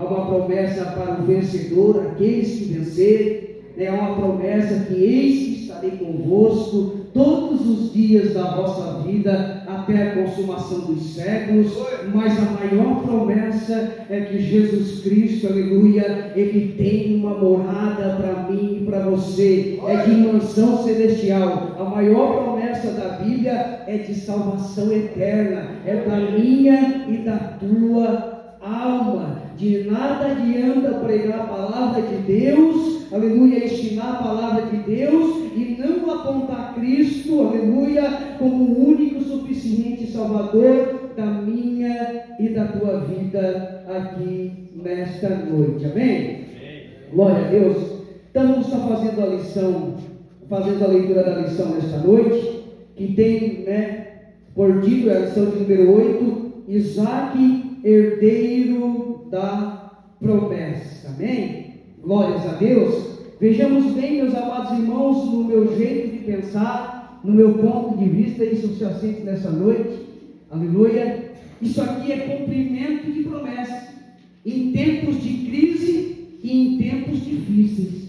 uma promessa para o vencedor, aqueles que vencerem. É uma promessa que eis que estarei convosco todos os dias da vossa vida até a consumação dos séculos. Mas a maior promessa é que Jesus Cristo, aleluia, Ele tem uma morada para mim e para você, é de mansão celestial. A maior promessa da Bíblia é de salvação eterna, é da minha e da tua alma. De nada adianta pregar a palavra de Deus, aleluia, ensinar a palavra de Deus e não apontar Cristo, aleluia, como o único suficiente Salvador da minha e da tua vida aqui nesta noite, amém? Glória a Deus. Então vamos estar fazendo a lição, fazendo a leitura da lição nesta noite, que tem, por título, a lição de número 8, Isaque, herdeiro da promessa, amém? Glórias a Deus. Vejamos bem, meus amados irmãos, no meu jeito de pensar, no meu ponto de vista, isso se assente nessa noite, aleluia. Isso aqui é cumprimento de promessa, em tempos de crise e em tempos difíceis.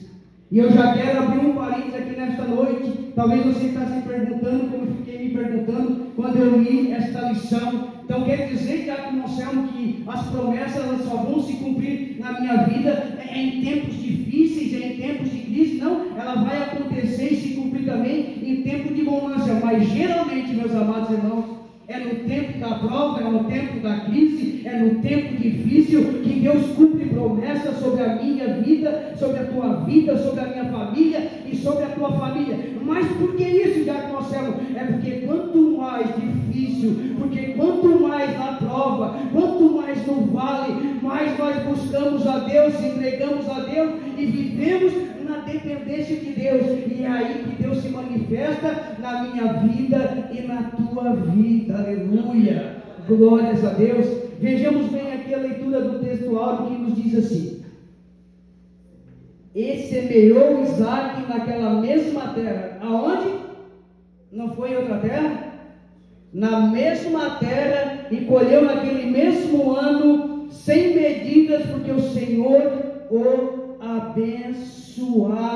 E eu já quero abrir um parênteses aqui nesta noite. Talvez você está se perguntando, como eu fiquei me perguntando quando eu li esta lição. Então quer dizer, Diácono Anselmo, que as promessas elas só vão se cumprir na minha vida em tempos difíceis, em tempos de crise? Não, ela vai acontecer e se cumprir também em tempo de bonança. Mas geralmente, meus amados irmãos, é no tempo da prova, é no tempo da crise, é no tempo difícil que Deus cumpre promessas sobre a minha vida, sobre a tua vida, sobre a minha família e sobre a tua família. Mas por que isso, Diácono Anselmo? É porque quanto mais difícil, porque quanto mais na prova, quanto mais no vale, mais nós buscamos a Deus, entregamos a Deus e vivemos na dependência de Deus. E é aí que Deus se manifesta na minha vida e na tua vida. Aleluia, glórias a Deus. Vejamos bem aqui a leitura do texto áureo que nos diz assim: e semeou Isaque naquela mesma terra. Aonde? Não foi em outra terra? Na mesma terra, e colheu naquele mesmo ano sem medidas, porque o Senhor o abençoava.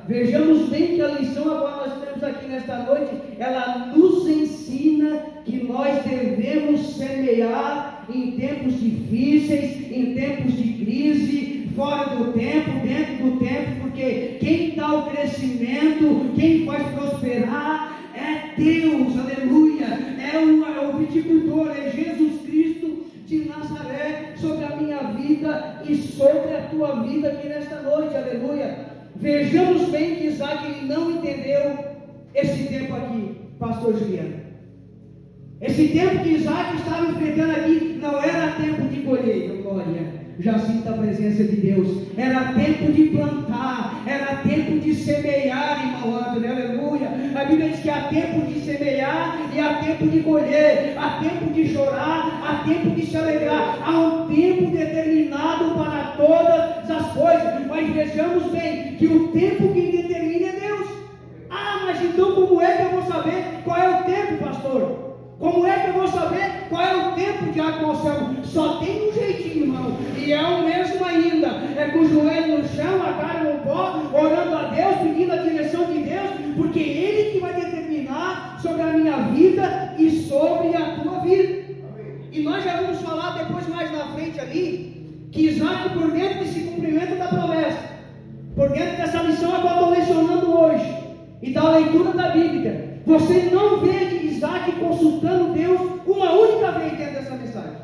Vejamos bem que a lição agora nós temos aqui nesta noite, ela nos ensina que nós devemos semear em tempos difíceis, em tempos de crise, fora do tempo, dentro do tempo, porque quem dá o crescimento, quem faz prosperar é Deus, aleluia, é o viticultor, é Jesus Cristo de Nazaré, sobre a minha vida e sobre a tua vida aqui nesta noite, aleluia. Vejamos bem que Isaque não entendeu esse tempo aqui, pastor Juliano. Esse tempo que Isaque estava enfrentando aqui não era tempo de colheita, glória. Já sinto a presença de Deus. Era tempo de plantar, era tempo de semear, irmão Antônio, aleluia. A Bíblia diz que há tempo de semear e há tempo de colher, há tempo de chorar, há tempo de se alegrar. Há um tempo determinado para todas as coisas. Mas vejamos bem que o tempo que determina é Deus. Ah, mas então como é que eu vou saber qual é o tempo, pastor? Como é que eu vou saber qual é o tempo de Anselmo? Só tem um jeitinho, irmão, e é o mesmo ainda, é com o joelho no chão, a cara no pó, orando a Deus, pedindo a direção de Deus, porque Ele que vai determinar sobre a minha vida e sobre a tua vida. E nós já vamos falar depois mais na frente ali, que Isaque, por dentro desse cumprimento da promessa, por dentro dessa lição que eu estou lecionando hoje, e da leitura da Bíblia, você não vê Isaque consultando Deus uma única vez dentro dessa mensagem.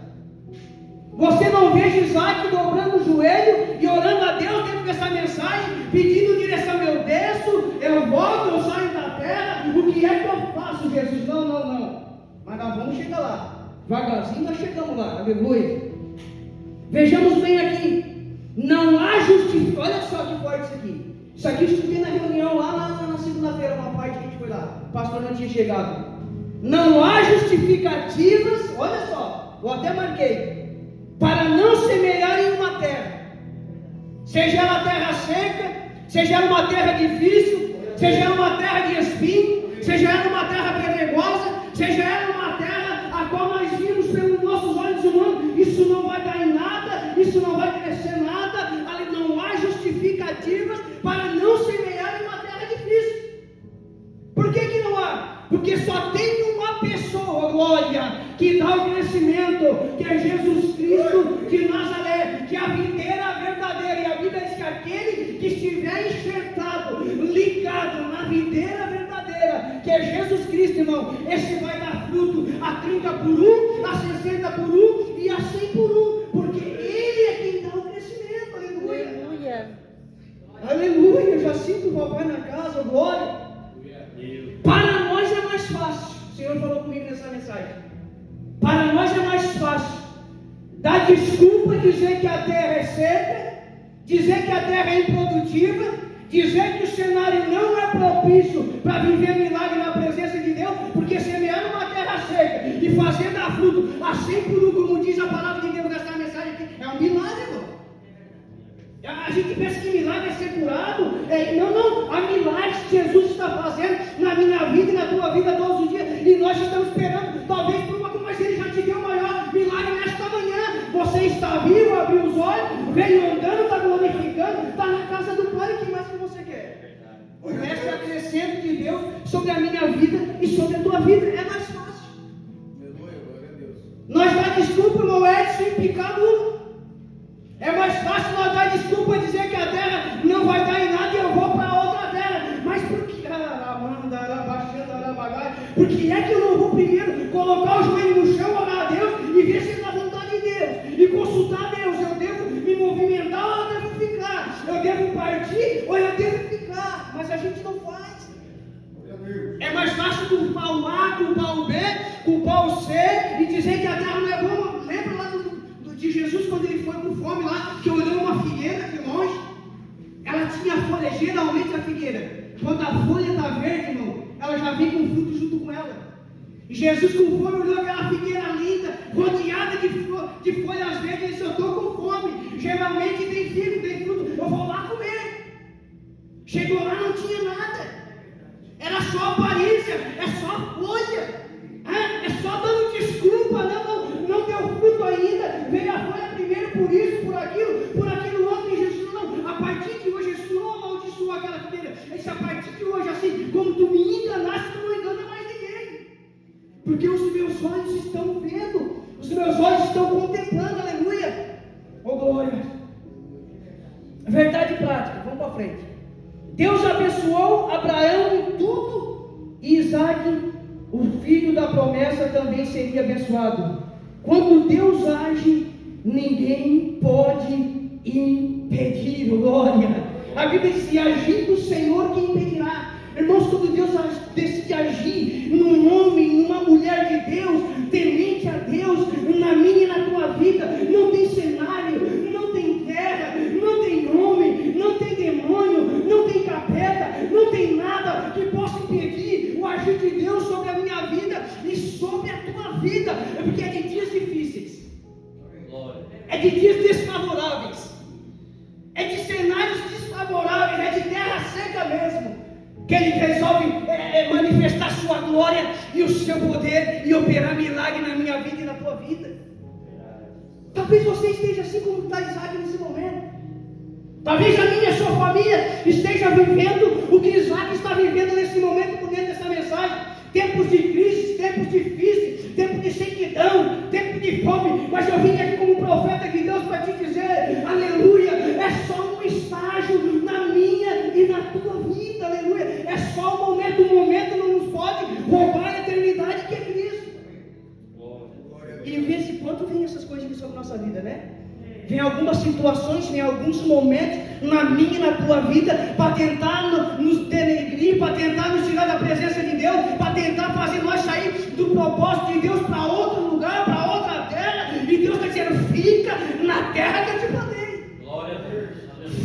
Você não vê Isaque dobrando o joelho e orando a Deus dentro dessa mensagem, pedindo direção. Eu desço, eu volto, eu saio da terra. O que é que eu faço, Jesus? Não. Mas nós vamos chegar lá. Devagarzinho nós chegamos lá. Aleluia. Vejamos bem aqui. Não há justificativa. Olha só que forte isso aqui. Isso aqui eu escutei na reunião lá na segunda-feira, uma parte que a gente foi lá. O pastor não tinha chegado. Não há justificativas, olha só, eu até marquei, para não semear em uma terra, seja ela terra seca, seja ela uma terra difícil, seja ela uma terra de espinho, seja ela uma terra pedregosa, seja ela uma terra a qual nós vimos pelos nossos olhos humanos, isso não vai dar em nada, isso não vai acontecer nada, não há justificativas para não semear em uma terra difícil. Por que não há? Porque só tem uma pessoa, glória, que dá o crescimento, que é Jesus Cristo de Nazaré, que é a videira verdadeira. E a Bíblia diz que aquele que estiver enxertado, ligado na videira verdadeira, que é Jesus Cristo, irmão, esse vai dar fruto a 30 por 1, a 60 por 1 e a 100 por 1, porque Ele é quem dá o crescimento. Aleluia. Aleluia. Aleluia. Eu já sinto o papai na casa, glória. Para nós é mais fácil. O Senhor falou comigo nessa mensagem. Para nós é mais fácil dar desculpa, dizer que a terra é seca, dizer que a terra é improdutiva, dizer que o cenário não é propício para viver milagre na presença de Deus, porque semear numa terra seca e fazer dar fruto a 100 por 1, como diz a palavra de Deus nessa mensagem aqui, é um milagre, irmão. A gente pensa que milagre é ser curado. Não. Há milagres que Jesus está fazendo na minha vida e na tua vida todos os dias. E nós estamos esperando, talvez por uma coisa, mas Ele já te deu o maior milagre nesta manhã. Você está vivo, abriu os olhos, veio andando, está glorificando, está na casa do Pai. O que mais que você quer? O resto é acrescento de Deus sobre a minha vida e sobre a tua vida. É mais fácil. Nós dá desculpa, irmão Edson, em picar mula. É mais fácil nós dar desculpa e dizer que a terra não vai dar em nada e eu vou para outra terra. Mas por que? Por que é que eu não vou primeiro colocar o joelho no chão, orar a Deus e ver se é da vontade de Deus? E consultar Deus, eu devo me movimentar ou eu devo ficar? Eu devo partir ou eu devo ficar? Mas a gente não faz. É mais fácil culpar o A, culpar o B, culpar o C e dizer que a terra não é boa. Lembra lá de Jesus quando ele foi com fome lá, que olhou uma figueira de longe? Ela tinha folha, geralmente a figueira, quando a folha está verde, irmão, ela já vem com fruto junto com ela. E Jesus com fome olhou aquela figueira linda, rodeada de folhas verdes, e disse: eu estou com fome, geralmente tem figo, tem fruto, eu vou lá comer. Chegou lá, não tinha nada, era só aparência, é só folha, é só dando desculpa, não deu fruto ainda, veio a folha primeiro por isso, por aquilo outro, e Jesus não, a partir de hoje, Jesus não amaldiçoou aquela figueira, ele disse: a partir de hoje, assim, como tu me enganaste, tu não engana mais ninguém, porque os meus olhos estão vendo, os meus olhos estão contemplando, aleluia, glória. Verdade prática, vamos para frente. Deus abençoou Abraão em tudo, e Isaac, o filho da promessa, também seria abençoado. Quando Deus age, ninguém pode impedir, glória. A Bíblia diz: e agindo o Senhor, quem impedirá? Irmãos, quando Deus decide agir num homem, numa mulher de Deus, temente a Deus, na minha e na tua vida, não tem cenário, não tem terra, não tem homem, não tem demônio, não tem capeta, não tem nada que possa impedir o agir de Deus sobre a minha vida e sobre a tua vida, porque é de dias difíceis, é de dias desfavoráveis, é de cenários desfavoráveis, é de terra seca mesmo, que Ele resolve manifestar sua glória e o seu poder e operar milagre na minha vida e na tua vida. Talvez você esteja assim como está Isaac nesse momento. Talvez a minha e a sua família esteja vivendo o que Isaac está vivendo nesse momento por dentro dessa mensagem. Tempos de crise, tempos difíceis, tempos de sequidão, tempos de fome. Mas eu vim aqui como profeta de Deus para te dizer: aleluia, é só um estágio na minha e na tua vida, aleluia. É só um momento não nos pode roubar a eternidade que é Cristo. E de vez em quando vem essas coisas aqui sobre a nossa vida, né? Vem algumas situações, vem alguns momentos na minha e na tua vida para tentar nos denegrir, para tentar nos tirar da presença de Deus, para tentar fazer nós sair do propósito de Deus para outro lugar, para outra terra. E Deus está dizendo: fica na terra que eu te plantei. Glória a Deus.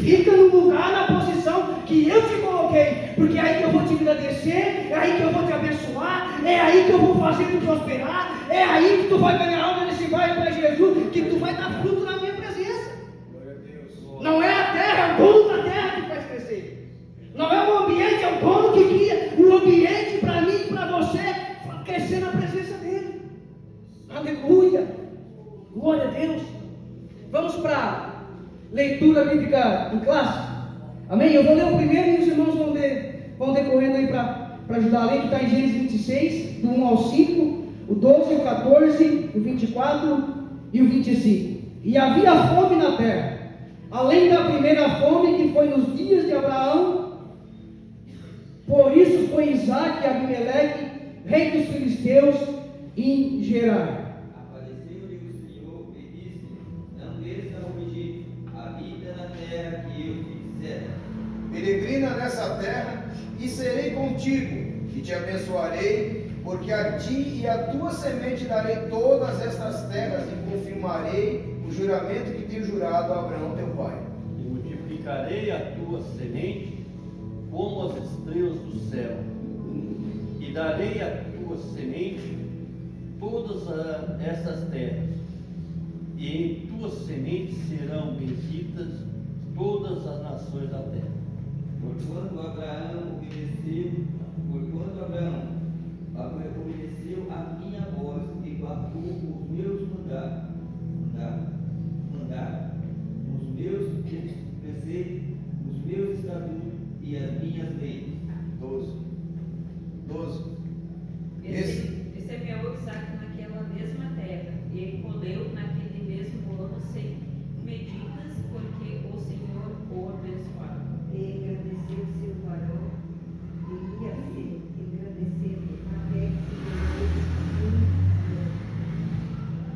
Fica no lugar, na posição que eu te coloquei, porque é aí que eu vou te agradecer, é aí que eu vou te abençoar, é aí que eu vou fazer tu prosperar, é aí que tu vai ganhar alma nesse bairro para Jesus, que tu vai dar fruto na minha presença. Não é a terra, é o dono da terra que faz crescer. Não é o ambiente, é o dono que cria o ambiente para mim e para você crescer na presença dele. Aleluia. Glória a Deus. Vamos para leitura bíblica em classe? Amém? Eu vou ler o primeiro e os irmãos vão decorrendo aí para ajudar a ler, que está em Gênesis 26, do 1 ao 5, o 12, o 14, o 24 e o 25. E havia fome na terra, além da primeira fome que foi nos dias de Abraão. Por isso foi Isaque e Abimeleque, rei dos filisteus, em Gerar. Apareceu-lhe o Senhor e disse: não desça ao Egito, habita na terra que eu te disser. Peregrina nessa terra, e serei contigo, e te abençoarei, porque a ti e à tua semente darei todas estas terras, e confirmarei o juramento que tenho jurado a Abraão teu pai. E multiplicarei a tua semente como as estrelas do céu, e darei à tua semente todas essas terras, e em tua semente serão benditas todas as nações da terra. Porquanto Abraão obedeceu a minha voz e guardou os meus mandatos, os meus preceitos, os meus estatutos e as minhas leis. 12. Semeou Isaque naquela mesma terra, e ele colheu naquele mesmo ano 100 medidas, porque o Senhor o abençoava. E engrandeceu seu varão, e ia-se engrandecendo até que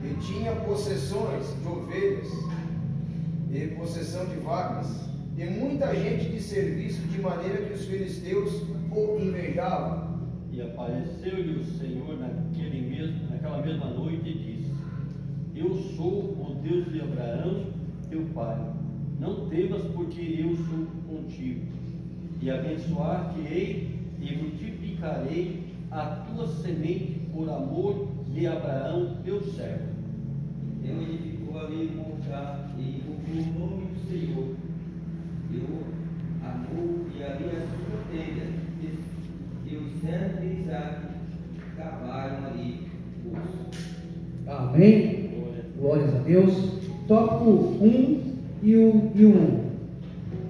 E tinha possessões de ovelhas, e possessão de vacas, e muita gente de serviço, de maneira que os filisteus o invejavam. E apareceu-lhe o Senhor naquela mesma noite e disse: eu sou o Deus de Abraão, teu pai. Não temas, porque eu sou contigo, e abençoar-te-ei e multiplicarei a tua semente por amor de Abraão, teu servo. Então ele ficou ali um altar e invocou o nome do Senhor. E o amou e ali a sua tenda, e os servos de Isaque cavaram ali poço. Amém? Glórias a Deus. Tópico 1 e o 1,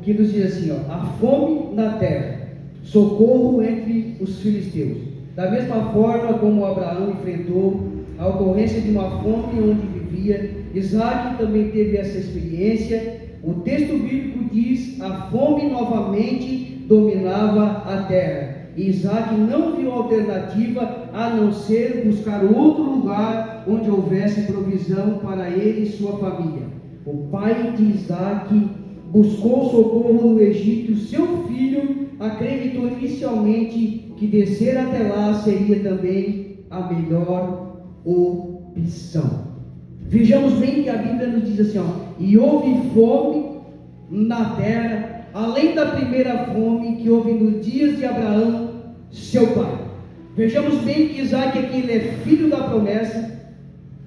que nos diz assim, ó: a fome na terra, socorro entre os filisteus. Da mesma forma como Abraão enfrentou a ocorrência de uma fome onde vivia, Isaque também teve essa experiência. O texto bíblico diz: a fome novamente dominava a terra. Isaque não viu alternativa a não ser buscar outro lugar onde houvesse provisão para ele e sua família. O pai de Isaque buscou socorro no Egito. Seu filho acreditou inicialmente que descer até lá seria também a melhor opção. Vejamos bem que a Bíblia nos diz assim, ó: e houve fome na terra, além da primeira fome que houve nos dias de Abraão, seu pai. Vejamos bem que Isaque aqui, ele é filho da promessa,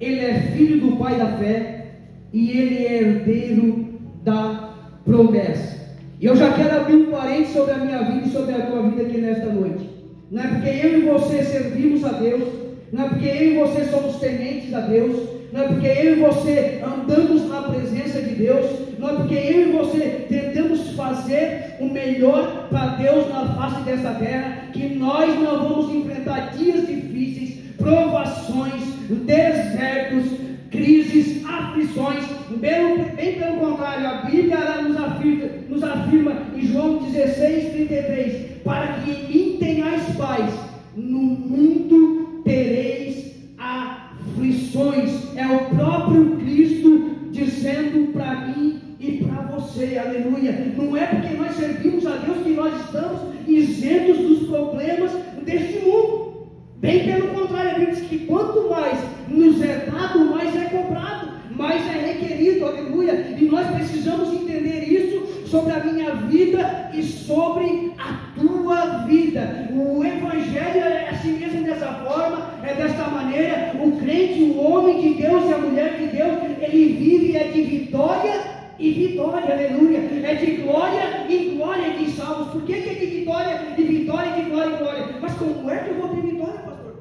ele é filho do pai da fé, e ele é herdeiro da promessa. E eu já quero abrir um parênteses sobre a minha vida e sobre a tua vida aqui nesta noite. Não é porque eu e você servimos a Deus, não é porque eu e você somos tementes a Deus, não é porque eu e você andamos na presença de Deus, não é porque eu e você tentamos fazer o melhor para Deus na face dessa terra, que nós não vamos enfrentar dias difíceis, provações, desertos, crises, aflições. Bem pelo contrário, a Bíblia ela nos afirma em João 16:33, para que em mim tenhais paz, no mundo tereis aflições. É o próprio Cristo dizendo para mim e para você, aleluia. Não é porque nós servimos a Deus que nós estamos isentos dos problemas deste mundo. Bem pelo contrário, a Bíblia diz que quanto mais nos é dado, mais é cobrado, mais é requerido, aleluia. E nós precisamos entender isso sobre a minha vida e sobre a tua vida. O Evangelho é assim mesmo, dessa forma, é desta maneira. O crente, o homem de Deus e a mulher de Deus, ele vive de vitória e vitória, aleluia. É de glória em glória, diz Salmos. Por que é de vitória e vitória, de glória em glória? Mas como é que eu vou ter vitória, pastor?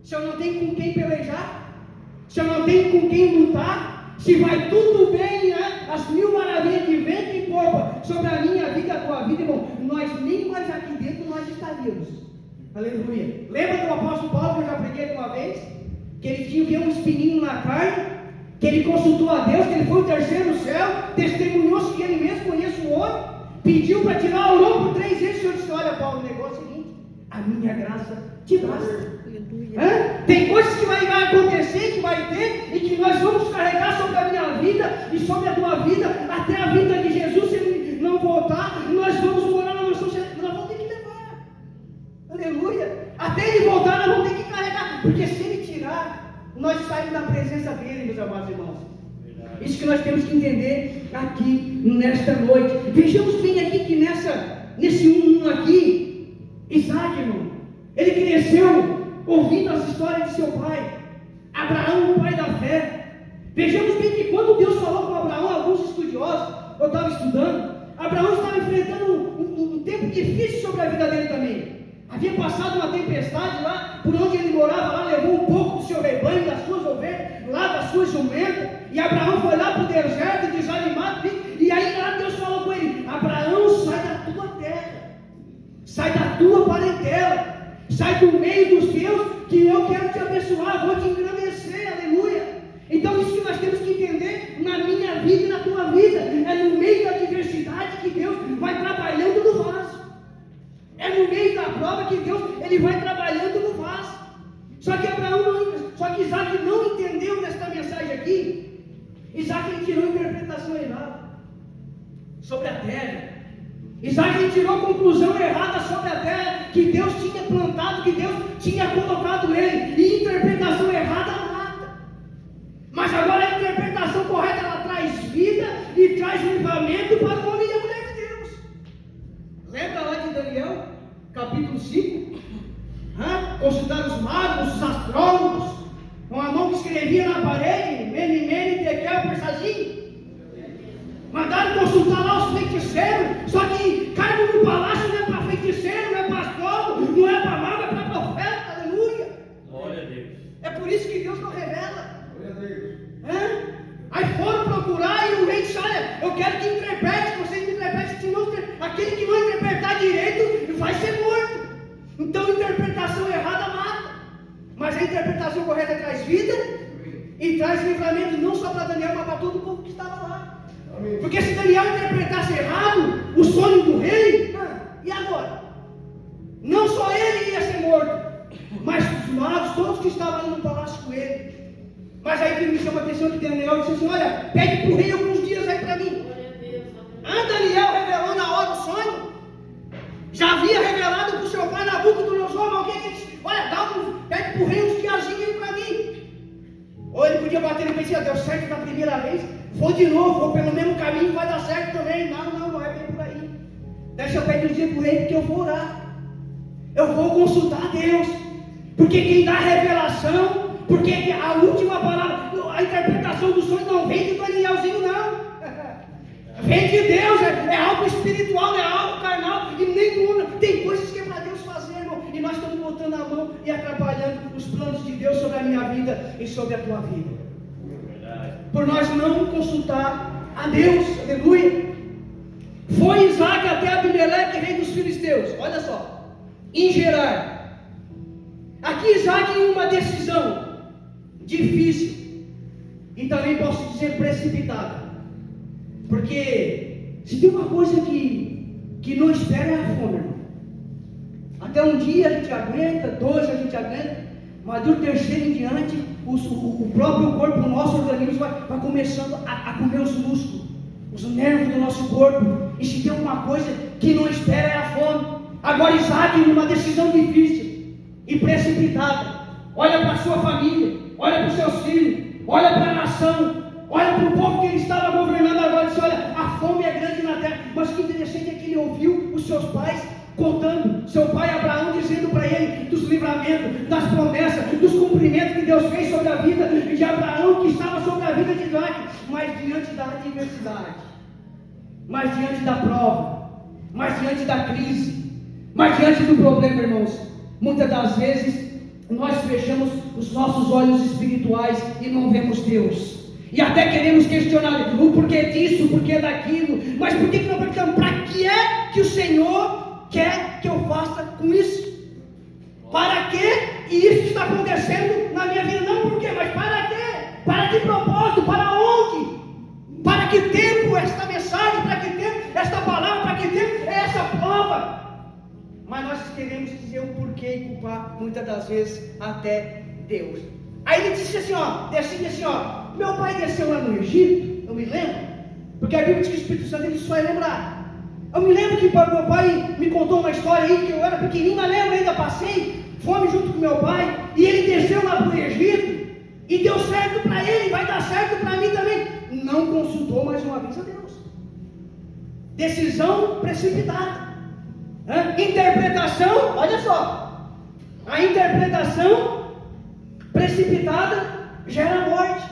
Se eu não tenho com quem pelejar, se eu não tenho com quem lutar, se vai tudo bem, né? As Deus. Aleluia. Lembra do apóstolo Paulo, que eu já preguei uma vez? Que ele tinha um espinhinho na carne, que ele consultou a Deus, que ele foi o terceiro no céu, testemunhou-se que ele mesmo conhece o homem, pediu para tirar, orou por 3 vezes. O Senhor disse: olha, Paulo, o negócio é o seguinte: a minha graça te basta. Tem coisas que vai acontecer, que vai ter, e que nós vamos carregar sobre a minha vida e sobre a tua vida, até a vinda de Jesus. Se ele não voltar, nós vamos morar na mansão celestial. Nós vamos ter que levar. Aleluia. Até ele voltar, nós vamos ter que carregar, porque se ele tirar, nós saímos da presença dele, meus amados irmãos. Isso que nós temos que entender aqui nesta noite. Vejamos bem aqui que nesse 1 aqui, Isaac, irmão, ele cresceu ouvindo as histórias de seu pai, Abraão, o pai da fé. Vejamos bem que quando Deus falou com Abraão, alguns estudiosos, eu estava estudando, Abraão estava enfrentando um tempo difícil sobre a vida dele também. Havia passado uma tempestade lá, por onde ele morava, lá levou um pouco do seu rebanho, das suas ovelhas, lá das suas jumentas, e Abraão foi lá para o deserto, desanimado, e aí lá Deus falou com ele: Abraão, sai da tua terra, sai da tua parentela, sai do meio dos teus, que eu quero te abençoar, vou te engrandecer, aleluia. Então isso que nós temos que entender na minha vida e na tua vida, é no meio da adversidade que Deus vai trabalhando no vaso, é no meio da prova que Deus ele vai trabalhando no vaso. Só que Isaac não entendeu nesta mensagem aqui. Isaac ele tirou a interpretação errada sobre a terra. Isaac ele tirou a conclusão errada sobre a terra que Deus tinha plantado, que Deus tinha colocado ele, e interpretação errada mata. Mas agora a interpretação correta, ela traz vida e traz livramento para o homem e a mulher de Deus. Lembra lá de Daniel, capítulo 5? Consultaram os magos, os astrólogos, com a mão que escrevia na parede, Mene, Mene, Tekel, Persazim. Mandaram consultar lá os feiticeiros, só que cargo no palácio não é para feiticeiro, não é para astrólogo, não é para mago, é para profeta, aleluia. Glória a Deus. É por isso que Deus não revela. Glória a Deus. Aí foram procurar e o rei disse: olha, eu quero que interprete, vocês me interpretem, senão aquele que não interpretar direito vai ser morto. Então interpretação errada mata, mas a interpretação correta traz vida e traz livramento, não só para Daniel, mas para todo o povo que estava lá. Porque se Daniel interpretasse errado o sonho do rei, e agora? Não só ele ia ser morto, mas os magos, todos que estavam ali no palácio com ele. Mas aí que me chama a atenção que Daniel disse assim: olha, pede para o rei alguns dias aí para mim. Daniel revelou na hora o sonho. Já havia revelado para o seu pai Nabucodonosor, mas o que ele disse? Olha, pede para o rei uns diazinhos aí para mim. Ou ele podia bater no peito e dizer: deu certo da primeira vez, vou de novo, vou pelo mesmo caminho, vai dar certo também. Não é bem por aí. Deixa eu pedir um dia para o rei, porque eu vou orar. Eu vou consultar a Deus. Porque quem dá revelação, porque a última palavra, a interpretação do sonho não vem de Danielzinho, não. Vem de Deus, é algo espiritual, é algo carnal, e nem tem coisas que é para Deus fazer, irmão, e nós estamos botando a mão e atrapalhando os planos de Deus sobre a minha vida e sobre a tua vida, por nós não consultar a Deus, aleluia. Foi Isaac até Abimeleque, rei dos filisteus, olha só, em Gerar. Aqui Isaac em uma decisão difícil, e também posso dizer precipitada. Porque se tem uma coisa que não espera é a fome, irmão. Até um dia a gente aguenta, 2 a gente aguenta, mas do terceiro em diante, o próprio corpo, o nosso organismo vai começando a comer os músculos, os nervos do nosso corpo. E se tem uma coisa que não espera é a fome. Agora Isaac, numa decisão difícil e precipitada, olha para a sua família, olha para os seus filhos, olha para a nação, olha para o povo que ele estava governando agora e disse: olha, a fome é grande na terra. Mas o que interessante é que ele ouviu os seus pais contando, seu pai Abraão dizendo para ele dos livramentos, das promessas, dos cumprimentos que Deus fez sobre a vida de Abraão, que estava sobre a vida de Isaac. Mas diante da adversidade, mas diante da prova, mas diante da crise, mas diante do problema, irmãos, muitas das vezes nós fechamos os nossos olhos espirituais e não vemos Deus. E até queremos questionar o porquê disso, o porquê daquilo. Mas por que não perguntamos para que é que o Senhor quer que eu faça com isso? Para quê? E isso está acontecendo na minha vida, não por quê, mas para quê? Para que propósito? Para onde? Para que tempo esta mensagem? Para que tempo esta palavra? Para que tempo essa prova? Mas nós queremos dizer o porquê e culpar muitas das vezes até Deus. Aí ele disse assim, decide assim, meu pai desceu lá no Egito, eu me lembro, porque a Bíblia diz que o Espírito Santo ele só é lembrar. Eu me lembro que meu pai me contou uma história aí, que eu era pequenininho, mas lembro, ainda passei fome junto com meu pai, e ele desceu lá para o Egito, e deu certo para ele, vai dar certo para mim também. Não consultou mais uma vez a Deus. Decisão precipitada. Interpretação, olha só, a interpretação precipitada gera morte.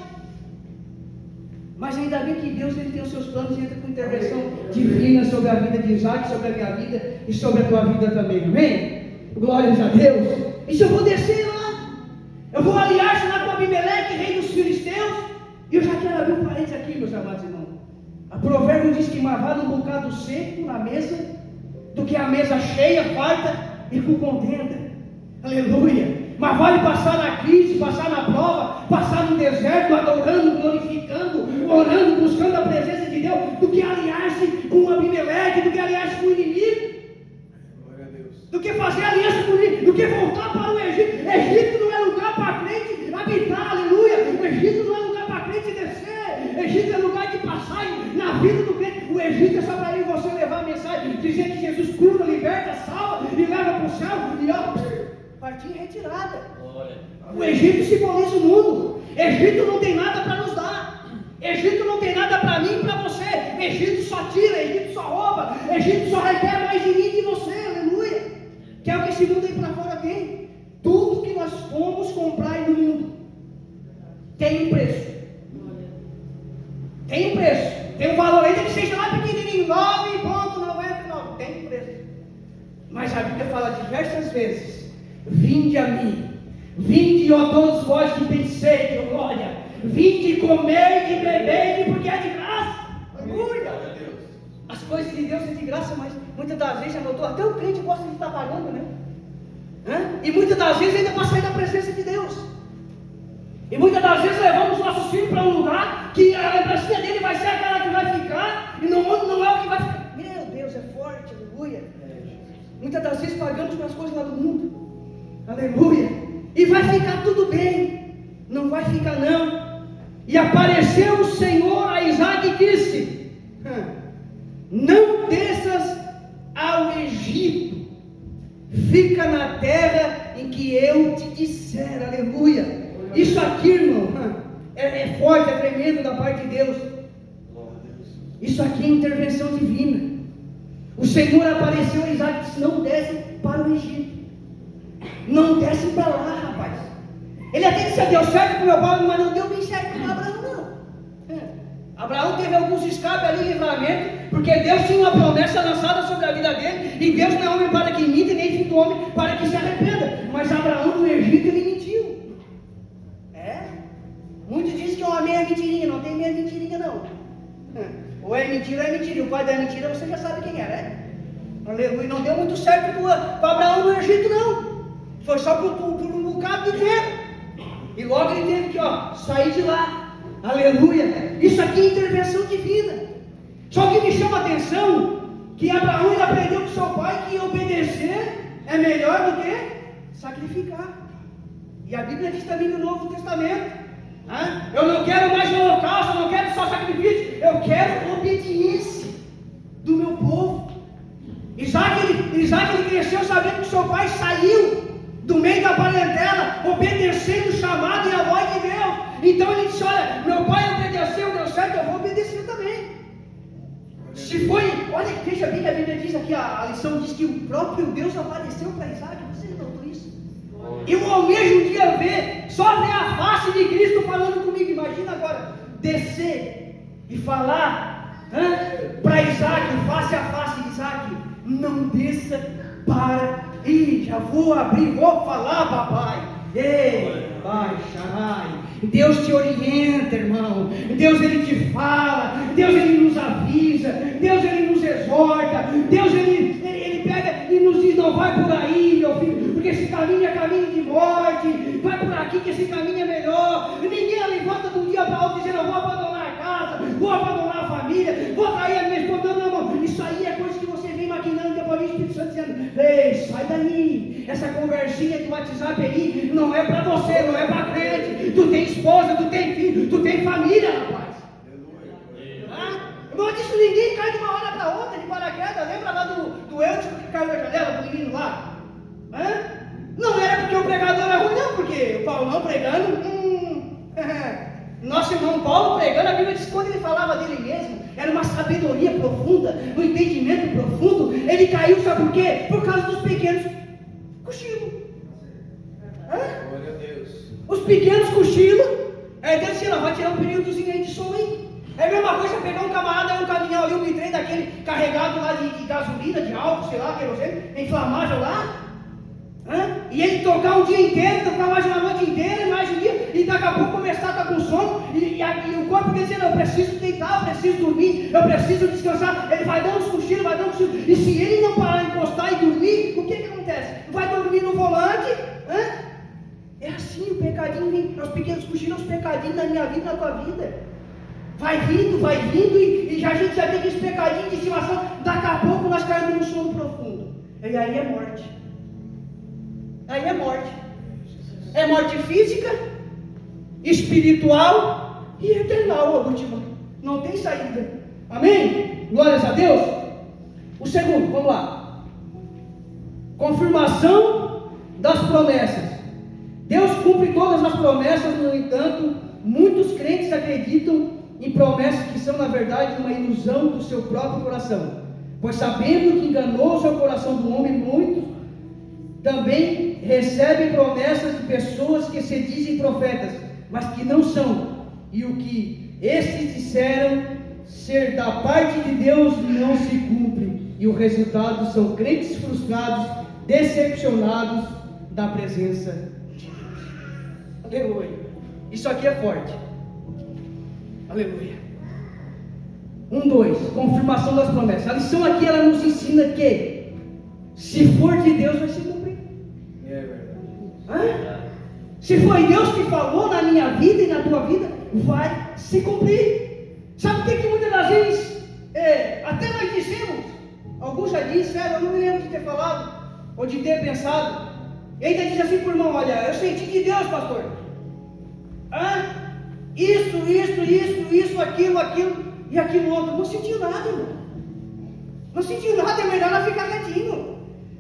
Mas ainda bem que Deus ele tem os seus planos e entra com intervenção divina sobre a vida de Isaac, sobre a minha vida e sobre a tua vida também, amém? Glórias a Deus. E se eu vou descer lá, eu vou aliar-se lá com Abimeleque, rei dos filisteus, e eu já quero abrir um parênteses aqui, meus amados irmãos. A provérbio diz que mais vale um bocado seco na mesa do que a mesa cheia, farta e com contenda. Aleluia. Mas vale passar na crise, passar na prova, passar no deserto, adorando, glorificando, orando, buscando a presença de Deus, do que aliar-se com o Abimeleque, do que aliar-se com o inimigo, do que fazer aliança com o inimigo, do que voltar para o Egito. Egito não é lugar para crente habitar, aleluia. Egito não é lugar para crente descer. Egito é lugar de passagem na vida do crente. O Egito é só para ir você levar a mensagem, dizer que Jesus cura, liberta, salva e leva para o céu e partir em retirada. O Egito simboliza o mundo. Egito não tem nada para nos dar. Egito não tem nada para mim e para você. Egito só tira, Egito só rouba, Egito só requer mais de mim e de você, aleluia. Que é o que esse mundo aí para fora tem. Tudo que nós fomos comprar no mundo tem um preço. Tem um preço. Tem um valor ainda que seja lá pequenininho, 9,99. Tem um preço. Mas a Bíblia fala diversas vezes: vinde a mim, vinde, ó todos vós que têm sede, ó glória, vinde comer e beber, porque é de graça. Aleluia. As coisas de Deus é de graça, mas muitas das vezes, já notou, até o crente gosta de estar pagando, né? E muitas das vezes ainda para sair da presença de Deus. E muitas das vezes levamos nossos filhos para um lugar que a lembrancinha dele vai ser aquela que vai ficar, e no mundo não é o que vai ficar. Meu Deus, é forte, aleluia. Muitas das vezes pagamos para as coisas lá do mundo. Aleluia. E vai ficar tudo bem. Não vai ficar não. E apareceu o Senhor a Isaac e disse: não desças ao Egito, fica na terra em que eu te disser. Aleluia. Isso aqui, irmão, é forte, é tremendo da parte de Deus. Isso aqui é intervenção divina. O Senhor apareceu a Isaac e disse: não desce para o Egito. Não desce para lá, rapaz. Ele até disse: deu certo com meu pai, mas não deu bem certo com Abraão, não. Abraão teve alguns escapes ali, livramento, porque Deus tinha uma promessa lançada sobre a vida dele, e Deus não é homem para que minta, nem filho do homem para que se arrependa. Mas Abraão no Egito ele mentiu. Muitos dizem que é uma meia mentirinha. Não tem meia mentirinha não. Ou é mentira ou é mentira. E o pai da mentira você já sabe quem é, né? Aleluia. Não deu muito certo para Abraão no Egito, não. Foi só por um bocado de tempo. E logo ele teve que sair de lá. Aleluia. Isso aqui é intervenção divina. Só que me chama a atenção que Abraão ele aprendeu com seu pai que obedecer é melhor do que sacrificar. E a Bíblia diz também no Novo Testamento: eu não quero mais holocausto, eu não quero só sacrifício, eu quero obediência do meu povo. Isaac ele cresceu sabendo que seu pai saiu do meio da parentela, obedecendo o chamado e a voz de Deus. Então ele disse: olha, meu pai obedeceu, deu certo, eu vou obedecer também. Se foi, olha, veja bem que a Bíblia diz aqui, a lição diz que o próprio Deus apareceu para Isaac. Você notou isso? Eu almejo um dia só ver a face de Cristo falando comigo. Imagina agora, descer e falar para Isaac, face a face de Isaac: não desça para ir, já vou abrir, vou falar, papai. Ei, pai, Sharai. Deus te orienta, irmão. Deus ele te fala. Deus ele nos avisa. Deus ele nos exorta. Deus ele pega e nos diz: não vai por aí, meu filho. porque esse caminho é caminho de morte, vai por aqui que esse caminho é melhor. E ninguém levanta de um dia para outro dizendo: eu vou abandonar a casa, vou abandonar a família, vou trair a minha esposa. Não. Isso aí é coisa que você vem maquinando, depois o Espírito Santo dizendo: ei, sai daí, essa conversinha do WhatsApp aí não é para você, não é para crente. Tu tem esposa, tu tem filho, tu tem família, rapaz. Irmão, disse: ninguém cai de uma hora para outra de paraquedas. Lembra lá do Eutico que caiu da janela, do menino lá? Não era porque o pregador era ruim, não, porque o Paulo não pregando. Nosso irmão Paulo pregando, a Bíblia diz que quando ele falava dele mesmo, era uma sabedoria profunda, um entendimento profundo. Ele caiu, sabe por quê? Por causa dos pequenos cochilos. Glória a Deus. Os pequenos cochilos, Deus disse: vai tirar um períodozinho aí de sono aí. É a mesma coisa pegar um camarada, um caminhão ali, um bitrem daquele carregado lá de gasolina, de álcool, sei lá, querosene, inflamável lá. E ele tocar um dia inteiro, tocar mais uma noite inteira, mais um dia, e daqui a pouco começar a estar com sono, e o corpo dizendo: eu preciso deitar, eu preciso dormir, eu preciso descansar. Ele vai dando uns cochilos, vai dando uns cochilos, e se ele não parar de encostar e dormir, o que acontece? Vai dormir no volante. É assim, o pecadinho vem, os pequenos cochilos, os pecadinhos na minha vida, na tua vida. Vai vindo, e a gente já tem esse pecadinho de estimação, daqui a pouco nós caímos no sono profundo. E aí é morte. Aí é morte. É morte física, espiritual e eternal, a última. Não tem saída. Amém? Glórias a Deus. O segundo, vamos lá. Confirmação das promessas. Deus cumpre todas as promessas, no entanto, muitos crentes acreditam em promessas que são, na verdade, uma ilusão do seu próprio coração. Pois sabendo que enganou o seu coração do homem, muitos também recebem promessas de pessoas que se dizem profetas, mas que não são. E o que estes disseram ser da parte de Deus não se cumpre. E o resultado são crentes frustrados, decepcionados da presença de Deus. Aleluia. Isso aqui é forte. Aleluia. 2. Confirmação das promessas. A lição aqui, ela nos ensina que se for de Deus, vai se cumprir. É verdade. Se foi Deus que falou na minha vida e na tua vida, vai se cumprir. Sabe o que muitas das vezes até nós dizemos? Alguns já disseram, eu não me lembro de ter falado ou de ter pensado. E ainda diz assim para o irmão: olha, eu senti de Deus, pastor. Isso, aquilo e aquilo outro. Não sentiu nada, irmão. Não sentiu nada, é melhor ela ficar quietinho.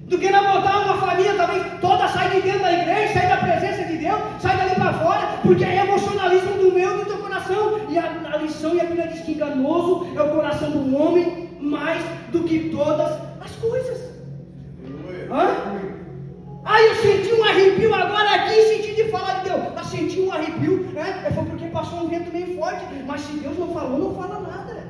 Do que não botar uma família também toda, sai de dentro da igreja, sai da presença de Deus, sai dali para fora, porque é emocionalismo do meu e do teu coração. E a lição e a Bíblia diz que enganoso é o coração do homem mais do que todas as coisas. Eu senti um arrepio agora aqui, senti de falar de Deus. Eu senti um arrepio, foi porque passou um vento meio forte. Mas se Deus não falou, não fala nada.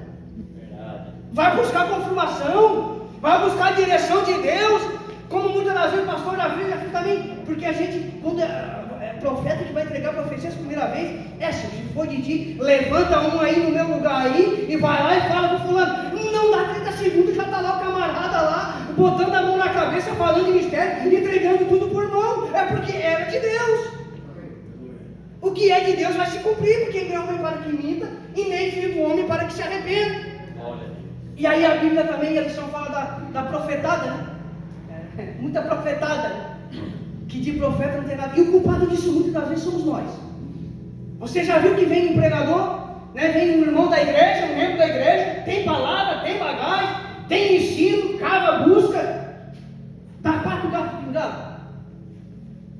Vai buscar confirmação, vai buscar a direção de Deus. Como muitas das vezes o pastor da vida também, porque a gente, quando é profeta que vai entregar a profecia a primeira vez, se for de ti, levanta um aí no meu lugar aí, e vai lá e fala com fulano. Não dá 30 segundos, já está lá o camarada lá, botando a mão na cabeça, falando em mistério, entregando tudo por mão. É porque era de Deus. O que é de Deus vai se cumprir, porque nem homem para que minta, e nem filho do homem para que se arrependa. E aí a Bíblia também, a lição fala da profetada, né? Muita profetada, que de profeta não tem nada. E o culpado disso muitas das vezes somos nós. Você já viu que vem um pregador, vem um irmão da igreja, um membro da igreja, tem palavra, tem bagagem, tem ensino, cava, busca, dá 4 gatos pingados.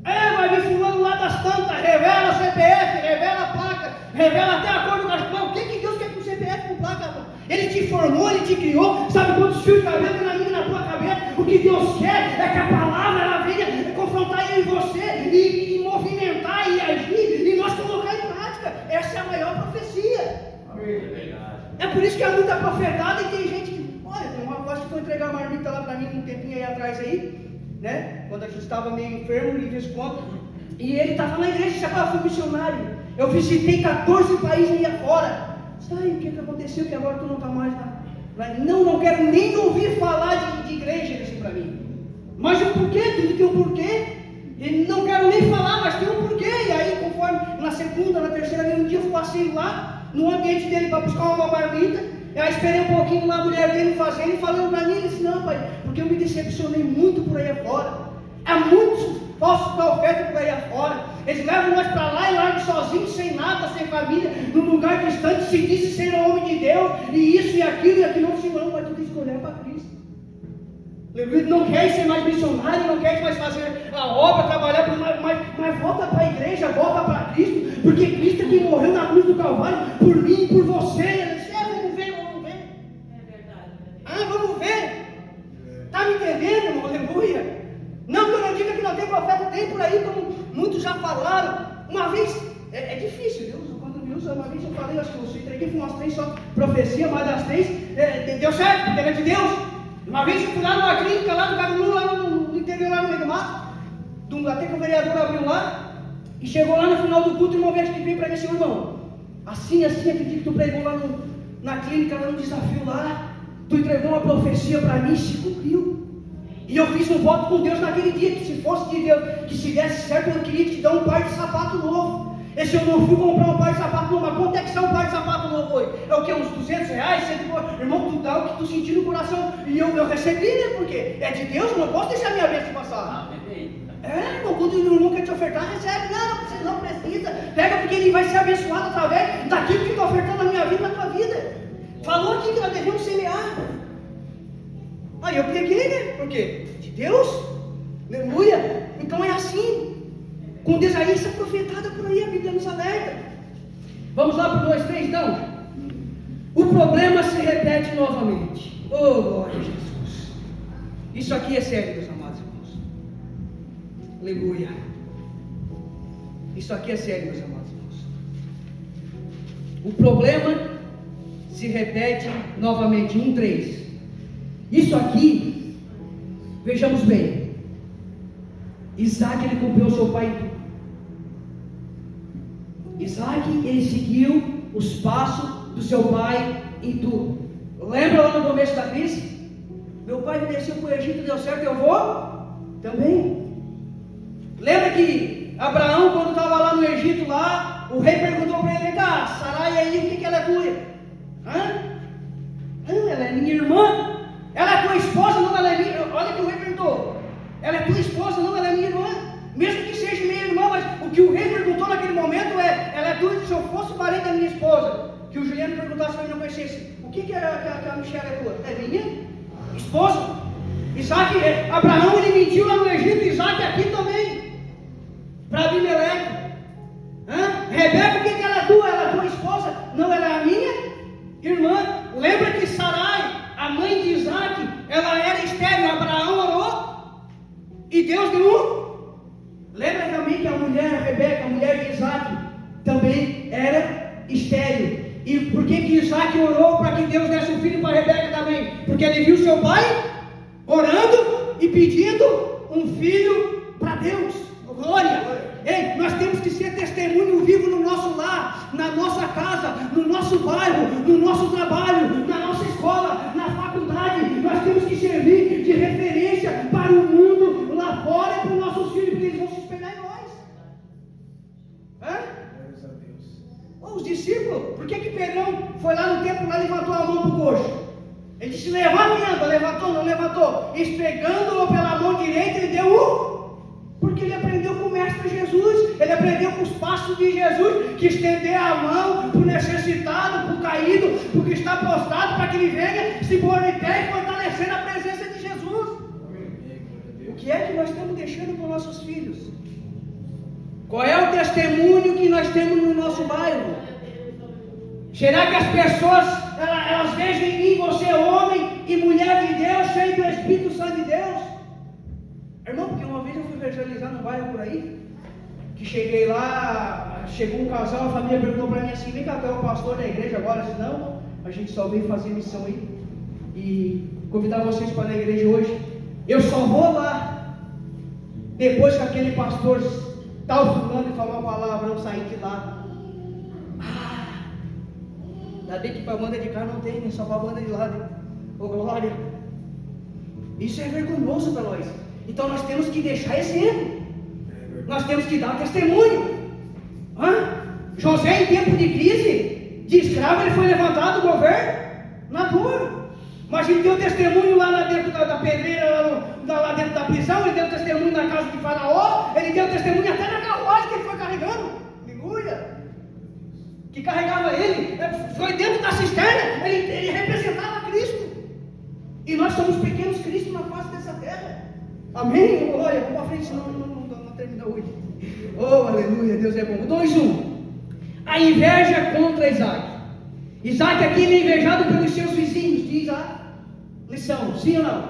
Vai vir fulano lá das tantas, revela CPF, revela a placa, revela até a cor do cachorro. O que Deus quer com CPF, com placa, rapaz? Ele te formou, Ele te criou, sabe quantos fios de cabelo tem na minha e na tua cabeça? O que Deus quer é que a palavra ela venha confrontar eu e você, e movimentar e agir, e nós colocar em prática. Essa é a maior profecia. É por isso que há muita profetada e tem gente que, olha, tem uma voz que foi entregar uma marmita lá para mim um tempinho aí atrás aí, quando a gente estava meio enfermo, e fez conta, e ele estava na igreja, eu fui missionário, eu visitei 14 países aí afora. Sabe o que aconteceu que agora tu não está mais lá? Não quero nem ouvir falar de igreja, ele disse para mim. Mas o porquê? Tudo que o porquê E não quero nem falar, mas tem um porquê. E aí, conforme na segunda, na terceira vez, um dia eu passei lá, no ambiente dele, para buscar uma marmita. E aí esperei um pouquinho lá, a mulher dele fazendo e falando para mim. Ele disse: não, pai, porque eu me decepcionei muito por aí afora. Há muitos falsos profetas por aí afora. Eles levam nós para lá e largam sozinhos, sem nada, sem família, num lugar distante, se dizem ser homem de Deus, e isso e aquilo, não, Senhor, mas tu tens que olhar para Cristo. Não quer ser mais missionário, não quer mais fazer a obra, trabalhar por mais, mas volta para a igreja, volta para Cristo, porque Cristo é quem morreu na cruz do Calvário, por mim e por você. Ele disse: vamos ver. É verdade. Vamos ver. Está me entendendo, irmão? Aleluia. Não que eu não diga que não tem profeta, tem por aí, como muitos já falaram. Uma vez, é difícil, Deus, quando me usa, uma vez eu falei, acho que eu entreguei com umas 3 só profecias, mas das 3 deu certo, porque era de Deus. Uma vez eu fui lá numa clínica, lá no Caruru, lá no interior, lá no meio do mato, até que o vereador abriu lá, e chegou lá no final do culto, e uma vez que veio para mim, Senhor, irmão, assim, aquele dia que tu pregou lá na clínica, lá no desafio lá, tu entregou uma profecia para mim e se cumpriu. E eu fiz um voto com Deus naquele dia, que se fosse de Deus, que se desse certo, eu queria te dar um par de sapato novo. E se eu não fui comprar um par de sapato novo, mas quanto é que está um par de sapato novo hoje? É o que? Uns R$200? Irmão, tu dá o que tu sentiu no coração. E eu recebi, né? Porque é de Deus, eu não posso deixar minha bênção passar. Irmão, quando o irmão quer te ofertar, recebe. Não, você não precisa. Pega, porque ele vai ser abençoado através daquilo que está ofertando na minha vida, na tua vida. Falou aqui que nós devemos semear. Aí eu peguei, né? Por quê? De Deus? Aleluia! Então é assim. Com Deus aí, isso é profetada por aí, a Bíblia nos alerta. Vamos lá para o 2:3 então. O problema se repete novamente. Oh, glória a Jesus. Isso aqui é sério, meus amados irmãos. Aleluia. Isso aqui é sério, meus amados irmãos. O problema se repete novamente. 1:3. Isso aqui, vejamos bem, Isaac, ele cumpriu o seu pai em tudo. Isaac, ele seguiu os passos do seu pai em tudo. Lembra lá no começo da crise? Meu pai me desceu para o Egito, deu certo, eu vou também. Lembra que Abraão, quando estava lá no Egito, lá, o rei perguntou para ele: Sarai aí, o que ela é tua? Ela é minha irmã. Ela é tua esposa, não, ela é minha. Olha que o rei perguntou. Ela é tua esposa, não, ela é minha irmã. Mesmo que seja minha irmã, mas o que o rei perguntou naquele momento é: ela é tua, se eu fosse parente da minha esposa. Que o Juliano perguntasse se eu não conhecesse: o que a Michelle é tua? É minha esposa. Isaac, Abraão, ele mentiu lá no Egito, Isaac aqui também. Para Abimeleque. Rebeca, o que ela é tua? Ela é tua esposa? Não, ela é a minha irmã. Lembra que Sarai, a mãe de Isaac, ela era estéril. Abraão orou e Deus deu. Lembra também que a mulher, a Rebeca, a mulher de Isaac, também era estéril. E por que Isaac orou para que Deus desse um filho para Rebeca também? Porque ele viu seu pai orando e pedindo um filho para Deus. Glória! Ei, nós temos que ser testemunho vivo no nosso lar, na nossa casa, no nosso bairro, no nosso trabalho, na nossa escola, na faculdade. Nós temos que servir de referência para o mundo lá fora e para os nossos filhos, porque eles vão se espelhar em nós. Os discípulos, por que Pedrão foi lá no templo e levantou a mão para o coxo? Ele disse: levanta e anda. Levantou, não levantou. Pegando-o pela mão direita, ele deu porque ele aprendeu com o Mestre Jesus. Ele aprendeu com os passos de Jesus, que estender a mão para o necessitado, para o caído, para o que está prostrado, para que ele venha se pôr em pé e fortalecer a presença de Jesus. O que é que nós estamos deixando para os nossos filhos? Qual é o testemunho que nós temos no nosso bairro? Será que as pessoas elas vejam em mim você homem e mulher de Deus, cheio do Espírito Santo de Deus? Irmão, porque uma vez eu fui evangelizar num bairro por aí, que cheguei lá, chegou um casal, a família perguntou para mim assim: vem cá, tu é o pastor da igreja agora? Se não, a gente só veio fazer missão aí e convidar vocês para a igreja hoje. Eu só vou lá depois que aquele pastor tal fulano falou uma palavra, eu saí de lá. Ainda bem que para a banda de cá não tem, né? Só para a banda de lá, né? Ô glória! Isso é vergonhoso para nós. Então nós temos que deixar exemplo. nós temos que dar testemunho. José, em tempo de crise, de escravo, ele foi levantado governador. Mas ele deu testemunho lá dentro da pedreira, lá dentro da prisão, ele deu testemunho na casa de Faraó, ele deu testemunho até na carruagem que ele foi carregando. Aleluia! Que carregava ele, foi dentro da cisterna, ele representava Cristo. E nós somos pequenos Cristo na face dessa terra. Amém? Olha, vamos para frente, senão não termina hoje. Oh, aleluia, Deus é bom. 2:1. A inveja contra Isaac. Isaac aqui ele é invejado pelos seus vizinhos, diz a lição, sim ou não?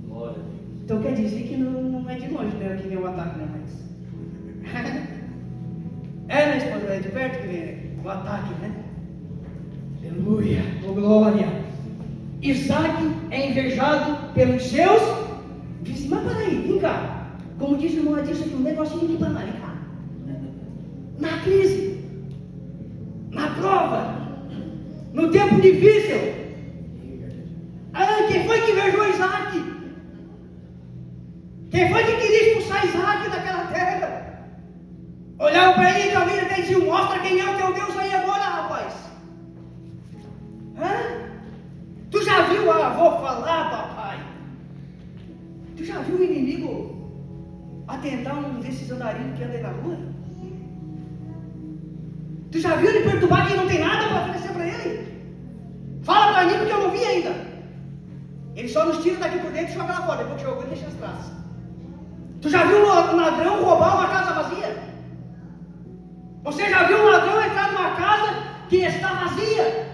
Glória a Deus. Então quer dizer que não é de longe, né, que vem o ataque, né, mas... né, esposa, é de perto que vem o ataque, né? Aleluia, oh glória. Isaac é invejado pelos seus vizinhos. Mas peraí, vem cá. Como diz o irmão Adilson aqui, um negocinho aqui para lá, vem cá. Na crise, na prova, no tempo difícil, quem foi que invejou Isaac? Quem foi que queria expulsar Isaac daquela terra? Olhava para ele e talvez até dizia: mostra quem é o teu Deus aí agora, rapaz. Tu já viu a avó falar, papai? Tu já viu o inimigo atentar um desses andarinhos que anda aí na rua? Tu já viu ele perturbar quem não tem nada para oferecer para ele? Fala para mim, porque eu não vi ainda. Ele só nos tira daqui por dentro e joga lá fora. Depois que jogou, ele deixa as traças. Tu já viu um ladrão roubar uma casa vazia? Você já viu um ladrão entrar numa casa que está vazia?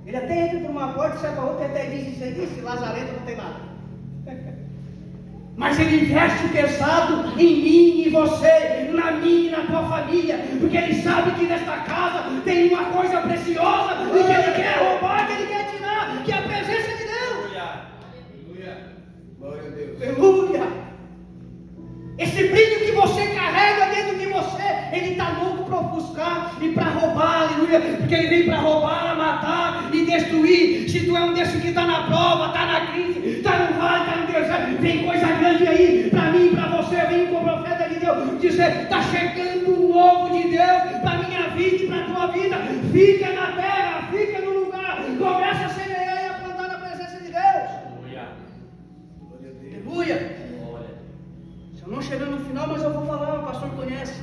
Ele até entra por uma porta, sai para outra e até diz: esse lazarento não tem nada. Mas ele investe pesado em mim e você, na minha e na tua família, porque ele sabe que nesta casa tem uma coisa preciosa e que ele quer roubar, que ele quer tirar, que é a presença de Deus. Aleluia. Glória a Deus. Aleluia. Esse brilho que você carrega dentro de você, ele está louco para ofuscar e para roubar, aleluia, porque ele vem para roubar, matar e destruir. Se tu é um desses que está na prova, está na crise, está no vale, está no deserto, vem coisa grande aí para mim, para você, vem com o profeta de Deus, dizer: está chegando um novo de Deus para minha vida e para a tua vida. Fica na terra, fica no lugar, começa a semear e a plantar na presença de Deus. Aleluia. Não chegando no final, mas eu vou falar, o pastor conhece.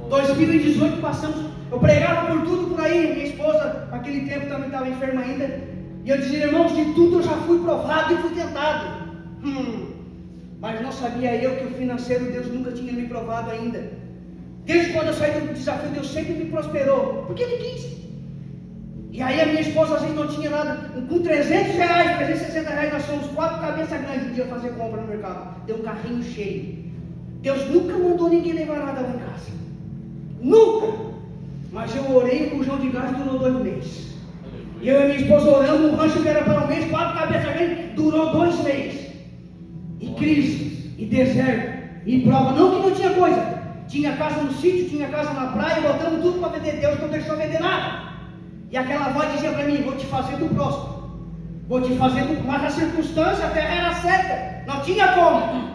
2018 passamos, eu pregava por tudo por aí, minha esposa naquele tempo também estava enferma ainda, e eu dizia: irmãos, de tudo eu já fui provado e fui tentado, mas não sabia eu que o financeiro Deus nunca tinha me provado ainda. Desde quando eu saí do desafio, Deus sempre me prosperou, porque Ele quis. E aí a minha esposa às vezes não tinha nada, com 300 reais, 360 reais, nós somos 4 cabeças grandes um dia fazer compra no mercado, deu um carrinho cheio. Deus nunca mandou ninguém levar nada lá em casa, nunca. Mas eu orei, o bujão de gás durou 2 meses. E eu e minha esposa orando, um rancho que era para um mês, 4 cabeças grandes, durou 2 meses. E crise, e deserto, e prova, não que não tinha coisa, tinha casa no sítio, tinha casa na praia, botamos tudo para vender. Deus não deixou vender nada. E aquela voz dizia para mim: vou te fazer do próximo, vou te fazer do... Mas a circunstância, a terra era seca, não tinha como.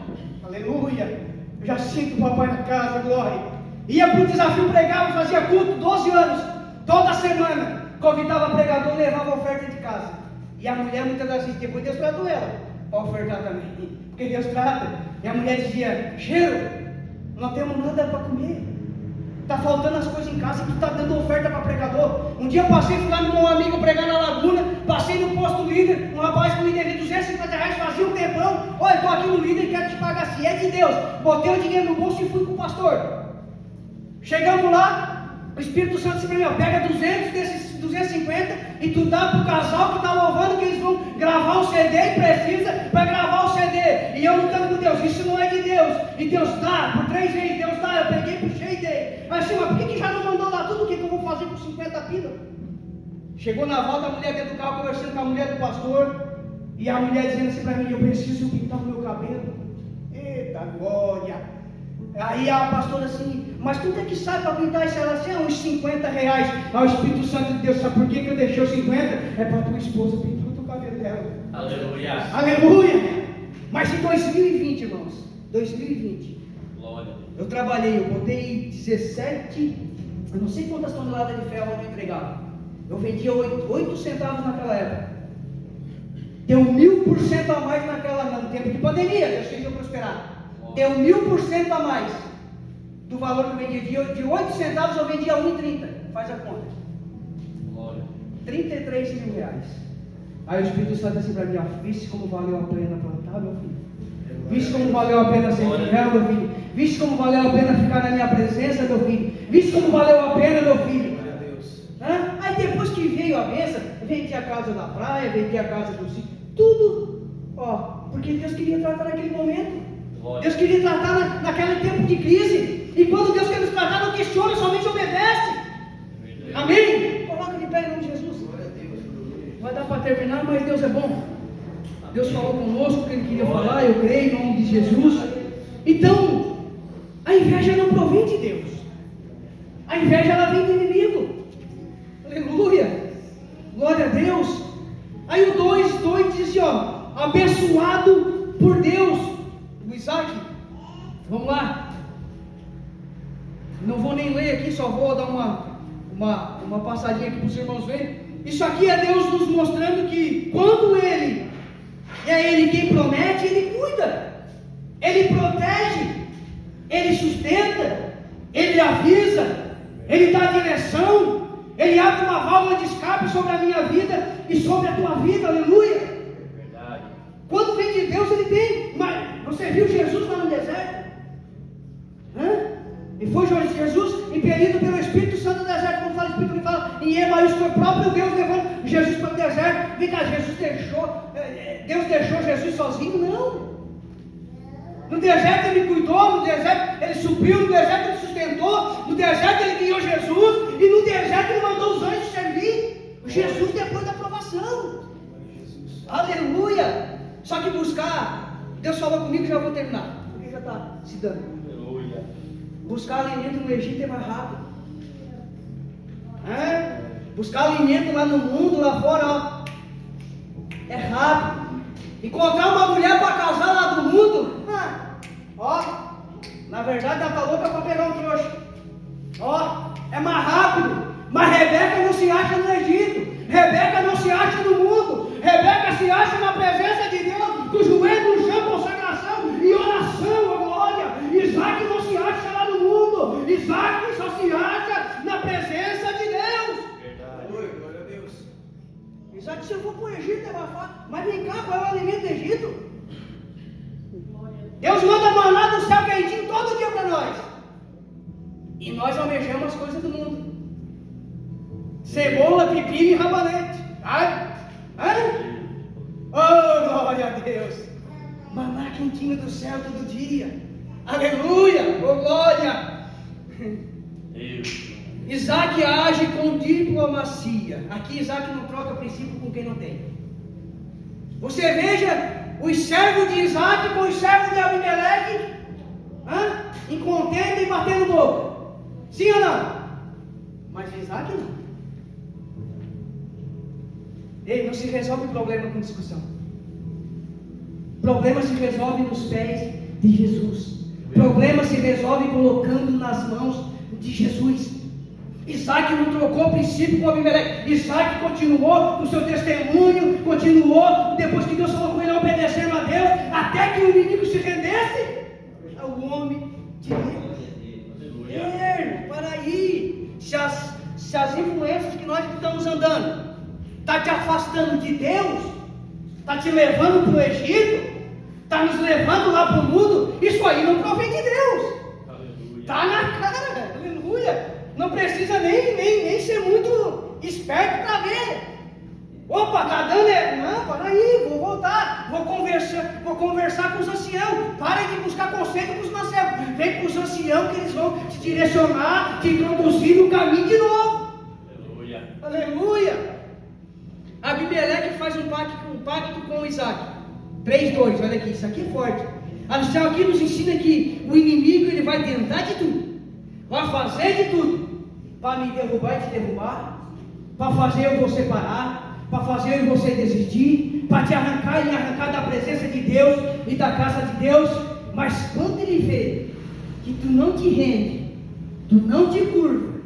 Aleluia. Eu já sinto o papai na casa, glória. Ia para o desafio, pregava, fazia culto, 12 anos, toda semana, convidava pregador, levava oferta de casa. E a mulher muitas das vezes, depois Deus tratou ela para ofertar também, porque Deus trata. E a mulher dizia: Cheiro, não temos nada para comer, está faltando as coisas em casa, tu está dando oferta para pregador. Um dia eu passei, fui lá no meu amigo pregar na Laguna, passei no posto líder, um rapaz que me devia 250 reais, fazia um tempão. Olha, estou aqui no líder e quero te pagar, se é de Deus. Botei o dinheiro no bolso e fui com o pastor. Chegamos lá, o Espírito Santo disse para mim: pega 200 desses 250 e tu dá para o casal que está louvando, que eles vão gravar o CD e precisa para gravar o CD. E eu lutando com Deus: isso não é de Deus. E Deus dá, por 3 vezes Deus dá. Eu peguei, puxei dele. Mas assim, por que já não mandou lá tudo? O que eu vou fazer com 50 pila? Chegou na volta, a mulher dentro do carro conversando com a mulher do pastor, e a mulher dizendo assim para mim: eu preciso pintar o meu cabelo. Eita glória! Aí a pastora assim: mas quanto é que sai para pintar isso? Ela assim: uns 50 reais. Aí o Espírito Santo de Deus: sabe por que eu deixei os 50? É para tua esposa pintar o teu cabelo dela. Aleluia. Aleluia. Mas em 2020, irmãos, 2020. Glória. Eu trabalhei, eu botei 17, eu não sei quantas toneladas de ferro eu entregava. Eu vendia 8 centavos naquela época. Deu 1000% a mais no tempo de pandemia, Deus queria prosperar. Deu 1000% a mais do valor que eu vendia. De 8 centavos eu vendia 1,30. Faz a conta. Glória. 33 mil reais. Aí o Espírito Santo disse para mim, viste como valeu a pena plantar, meu filho? Viste como valeu a pena ser fiel, meu filho? Viste como valeu a pena ficar na minha presença, meu filho? Viste como valeu a pena, meu filho? Aí depois que veio a bênção, vendi a casa da praia, vendi a casa do sítio, tudo, porque Deus queria tratar naquele momento. Deus queria tratar naquele tempo de crise. E quando Deus quer nos tratar, não questiona, somente obedece. Amém? Coloca de pé em nome de Jesus. Vai dar para terminar, mas Deus é bom. Deus falou conosco o que Ele queria falar, eu creio em nome de Jesus. Então, a inveja não provém de Deus. A inveja ela vem do inimigo. Aleluia. Glória a Deus. Aí o 2 diz assim, abençoado por Deus. O Isaac. Vamos lá. Não vou nem ler aqui, só vou dar uma passadinha aqui para os irmãos verem. Isso aqui é Deus nos mostrando que quando Ele é Ele quem promete, Ele cuida, Ele protege, Ele sustenta, Ele avisa, Ele dá direção, Ele abre uma válvula de escape sobre a minha vida e sobre a tua vida, aleluia. Verdade. Quando vem de Deus, Ele tem. Mas você viu Jesus lá no deserto? E foi Jesus impelido pelo Espírito Santo no deserto. Quando fala Espírito, ele fala em Emaús, foi o próprio Deus levando Jesus para o deserto. Vem cá, Deus deixou Jesus sozinho? Não. No deserto Ele cuidou, no deserto Ele supriu, no deserto Ele sustentou, no deserto Ele guiou Jesus, e no deserto Ele mandou os anjos servir Jesus depois da provação. Aleluia. Só que buscar, Deus falou comigo, já vou terminar, porque já está se dando. Aleluia. Buscar alimento no Egito é mais rápido. Buscar alimento lá no mundo, lá fora, é rápido. Encontrar uma mulher para casar lá do mundo, na verdade ela está louca para pegar um trouxa. É mais rápido. Mas Rebeca não se acha no Egito. Rebeca não se acha no mundo. Rebeca se acha na presença de Deus, com o joelho no chão, consagração e oração, a glória. Isaac não se acha lá no mundo. Isaac só se acha na presença de Deus. Verdade. Glória a Deus. Isaac, se eu for para o Egito é mais fácil. Mas vem cá, qual é o alimento do Egito? Deus manda maná do céu quentinho todo dia para nós. E nós almejamos as coisas do mundo. Cebola, pepino e rabanete. Oh, glória a Deus. Maná quentinho do céu todo dia. Aleluia, oh glória. Deus. Isaac age com diplomacia. Aqui Isaac não troca princípio com quem não tem. Você veja os servos de Isaac com os servos de Abimeleque, em contenda e batendo boca. Sim ou não? Mas Isaac não. Ei, não se resolve problema com discussão. Problema se resolve nos pés de Jesus. Problema se resolve colocando nas mãos de Jesus. Isaac não trocou o princípio com Abimeleque. Isaac continuou com o seu testemunho, continuou, depois que Deus falou com ele, obedecendo a Deus, até que o inimigo se rendesse ao homem de Deus. Para aí, se as influências que nós estamos andando está te afastando de Deus, está te levando para o Egito, está nos levando lá para o mundo, isso aí não provém de Deus. Está na cara, aleluia. Não precisa nem ser muito esperto para ver. Opa, está dando. Não, para aí, vou voltar, vou conversar com os anciãos. Para de buscar conselho com os mancebos. Vem com os anciãos que eles vão te direcionar, te introduzir no caminho de novo. Aleluia. Aleluia. Abimeleque faz um pacto com Isaac. 3:2, olha aqui, isso aqui é forte. A lição aqui nos ensina que o inimigo ele vai tentar de tudo, vai fazer de tudo, para me derrubar e te derrubar, para fazer eu você parar, para fazer eu você desistir, para te arrancar e me arrancar da presença de Deus e da casa de Deus. Mas quando ele vê que tu não te rende, tu não te curva,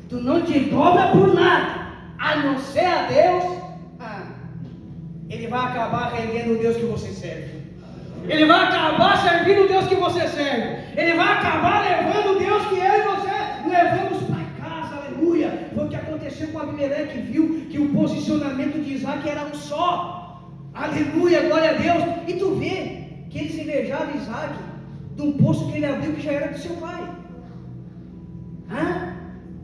tu não te dobra por nada, a não ser a Deus, ele vai acabar rendendo o Deus que você serve. Ele vai acabar servindo o Deus que você serve. Ele vai acabar levando o Deus que eu e você levamos para casa, aleluia. Foi o que aconteceu com Abimeleque, viu que o posicionamento de Isaac era um só. Aleluia, glória a Deus. E tu vê que eles invejavam Isaac de um poço que ele abriu que já era do seu pai.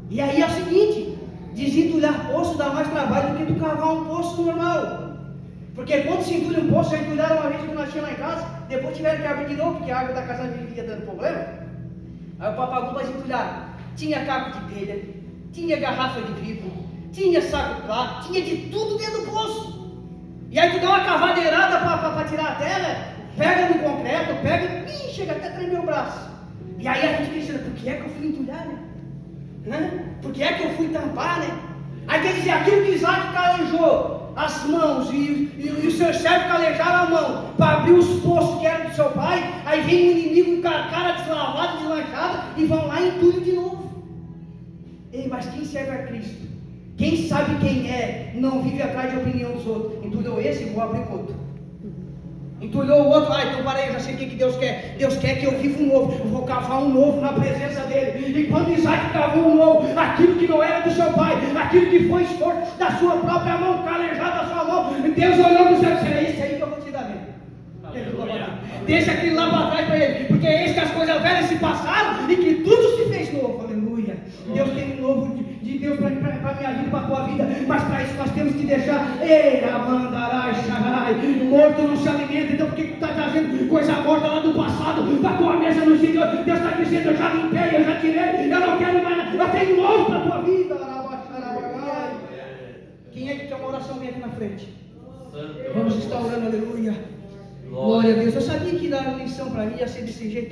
E aí é o seguinte, desentulhar poço dá mais trabalho do que tu cavar um poço normal. Porque quando se entulha um poço, já entulharam uma vez que nós tínhamos lá em casa, depois tiveram que abrir de novo, porque a água da casa vivia dando problema. Aí o papai vai entulhar. Tinha caco de telha, tinha garrafa de vidro, tinha saco de plástico, tinha de tudo dentro do poço. E aí tu dá uma cavadeirada para tirar a terra, pega no concreto, pega e chega até a tremer o braço. E aí a gente pensa, por que é que eu fui entulhar, né? Por que é que eu fui tampar, né? Aí quer dizer, aquilo que Isaac calejou as mãos e os seus servos calejaram a mão para abrir os poços que eram do seu pai, aí vem o inimigo com a cara deslavada, deslanchada e vão lá e entulham de novo. Ei, mas quem serve a Cristo, quem sabe quem é, não vive atrás de opinião dos outros. Entulhou esse, vou abrir outro. Entulhou o outro, então parei, eu já sei o que Deus quer. Deus quer que eu viva um novo, eu vou cavar um novo na presença dele. E quando Isaac cavou um novo, aquilo que não era do seu pai, aquilo que foi esforço da sua própria mão, calejado da sua mão, Deus olhou no céu e disse, é isso aí que eu vou te dar mesmo. Deixa aquele lá para trás para ele, porque é isso que as coisas velhas se passaram e que tudo se fez novo, aleluia. Deus tem um novo de Deus para minha vida, para a tua vida, mas para isso nós temos que deixar, morto não se alimenta, então por que tu está trazendo coisa morta lá do passado para a tua mesa no Senhor? Deus está dizendo, eu já limpei, eu já tirei, eu não quero mais nada, eu tenho novo para a tua vida. Quem é que quer uma oração? Vem aqui na frente. Vamos estar orando, aleluia. Glória a Deus. Eu sabia que dar lição para mim ia ser desse jeito.